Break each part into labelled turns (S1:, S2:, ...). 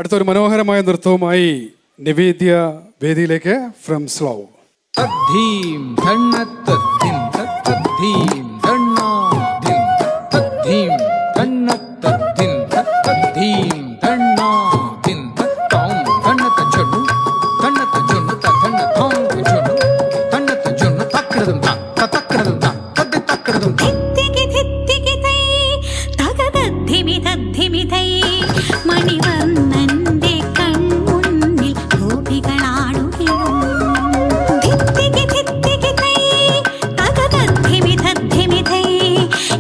S1: അടുത്തൊരു മനോഹരമായ നൃത്തവുമായി നിവേദ്യ വേദിയിലേക്ക് ഫ്രം സ്ലോ.
S2: തദ്ധീം ധണ്ണത്തദ്ധീം തദ്ധീം ധണ്ണാധീം തദ്ധീം ധണ്ണത്തദ്ധീം തദ്ധീം ധണ്ണാധീം തത്തോം ധണ്ണത്തജൊന്നു ധണ്ണത്തജൊന്നു തധണ്ണതോം ജൊന്നു ധണ്ണത്തജൊന്നു തക്രദം തക്രദം തദ്ദി തക്രദം
S3: ധിത്തികി ധിത്തികി തൈ തകദദ്ധിമി തദ്ധിമി തൈ മണിവർണ്ണന്റെ കൺമുന്നിൽ ഗോപികളാടുകയും ധിത്തികി ധിത്തികി തൈ തകദദ്ധിമി തദ്ധിമി തൈ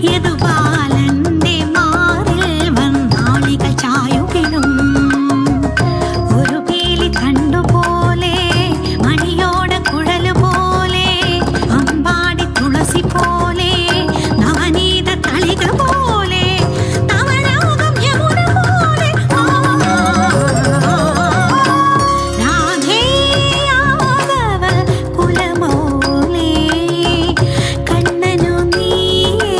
S3: യദുബാലന്റെ മാറിൽ വന്നാളികൾ ചായുകയും ഒരു പീലി കണ്ടുപോലെ മണിയോട കുഴല് പോലെ അമ്പാടി തുളസി പോലെ നവനീത തളിക പോലെ നവലോകം യമുന പോലെ രാധേ യാദവ കുലമോളേ കണ്ണനു നീയേ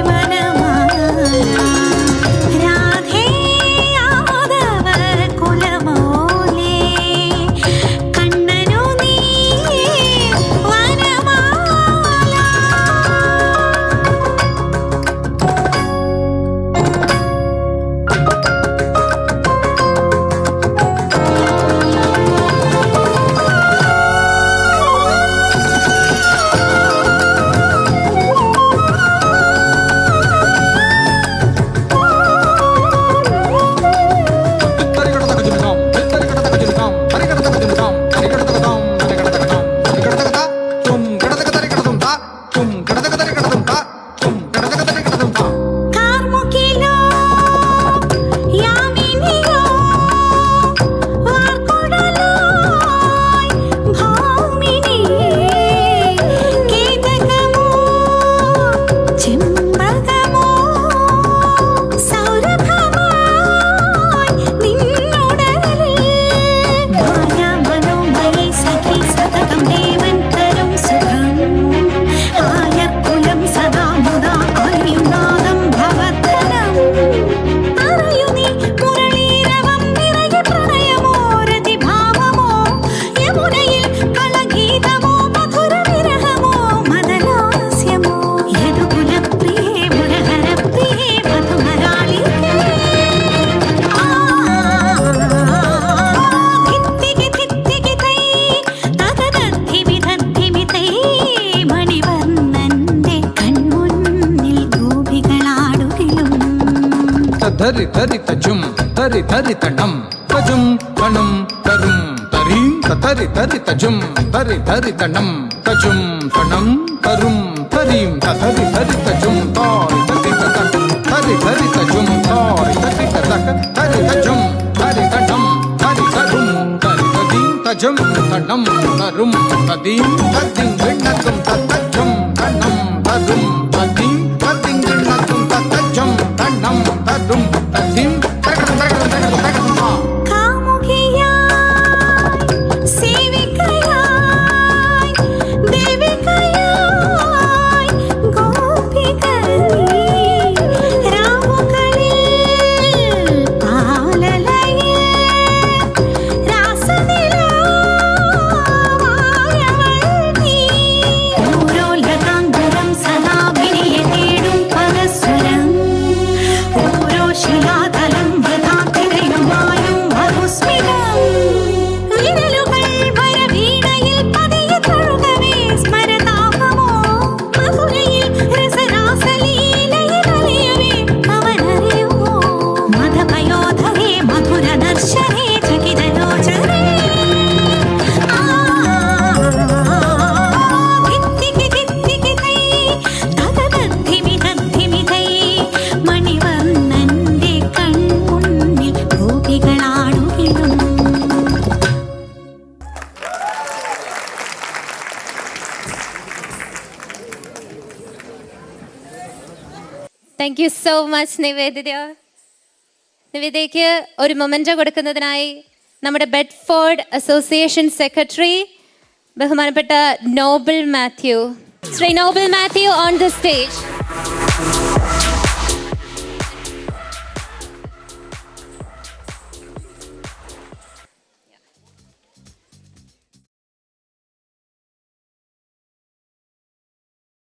S3: വനമാല രാധേ യാദവ കുലമോളേ കണ്ണനു നീയേ വനമാല. കാർമുകിലോ യാമിനിയോ വാർക്കുഴലായി ഭൗമിനിയേ കേതകമോ ചെമ്പകമോ സൗരഭമായി നിന്നുടലിൽ മായാമനോമയി സഖി സതതം ദേവൻ തരും സുഖം ആയർക്കുലം സദാ മുദാ ആയുനാദം ഭവതരം അറിയു നീ മുരളീരവം നിറയെ പ്രണയമോ രതിഭാവമോ യമുനയിൽ കളഗീതമോ മധുര വിരഹമോ മദലാസ്യമോ യദുകുലപ്രിയേ മുരഹരപ്രിയേ മധുമരാളികേ ധിത്തികി ധിത്തികി തൈ തകദദ്ധിമി തദ്ധിമി തൈ മണിവർണ്ണന്റെ കൺമുന്നിൽ ഗോപികളാടുകയും
S2: ധരി ധരി തജും ധരി ധരി തണം തജും തണം തരും തരീം തരി ധരി തജും ധരി ധരി തണം തജും തണം തരും തരീം തരി ധരി തജും താരി തരി തക ധരി ധരി തജും താരി തരി തക ധരി തജും ധരി തണം ധരി തരും ധരി തദീം തജും തണം തരും തദീം തദീം വിണ്ണതും തതജും തണം തരും തദീം തദീം വിണ്ണതും തതജും തണം തരും തദീം തകടം തകടം തകടം തകടം താ
S3: കാമുകിയായി സേവികയായി ദേവികയായി ഗോപികളീ രാവുകളിൽ ആലലയിൽ രാസനിലാവായവൾ നീ ഓരോ ലതാംഗുരം സദാ വിരിയെ തേടും പരസ്വരം ഓരോ ശിലാതലം വൃഥാ തിരയുമായും മധുസ്മിതം വിരലുകൾ വരവീണയിൽ പതിയെ തഴുകവേ സ്മരതാപമോ മധുരയിൽ രസരാസലീലയിൽ അലിയവേ അവനറിയുമോ മധപയോധരേ മധുരദർശനേ ചകിതലോചനേ ധിത്തികി ധിത്തികി തൈ തകദദ്ധിമി തദ്ധിമി തൈ മണിവർണ്ണന്റെ കൺമുന്നിൽ ഗോപികളാടുകയും
S4: thank you so much Nivedita. നിവേദിതയ്ക്ക് ഒരു മൊമെൻറ്റോ കൊടുക്കുന്നതിനായി നമ്മുടെ ബെഡ്ഫോർഡ് അസോസിയേഷൻ സെക്രട്ടറി ബഹുമാനപ്പെട്ട Noble Mathew, Shri Noble Mathew on the stage.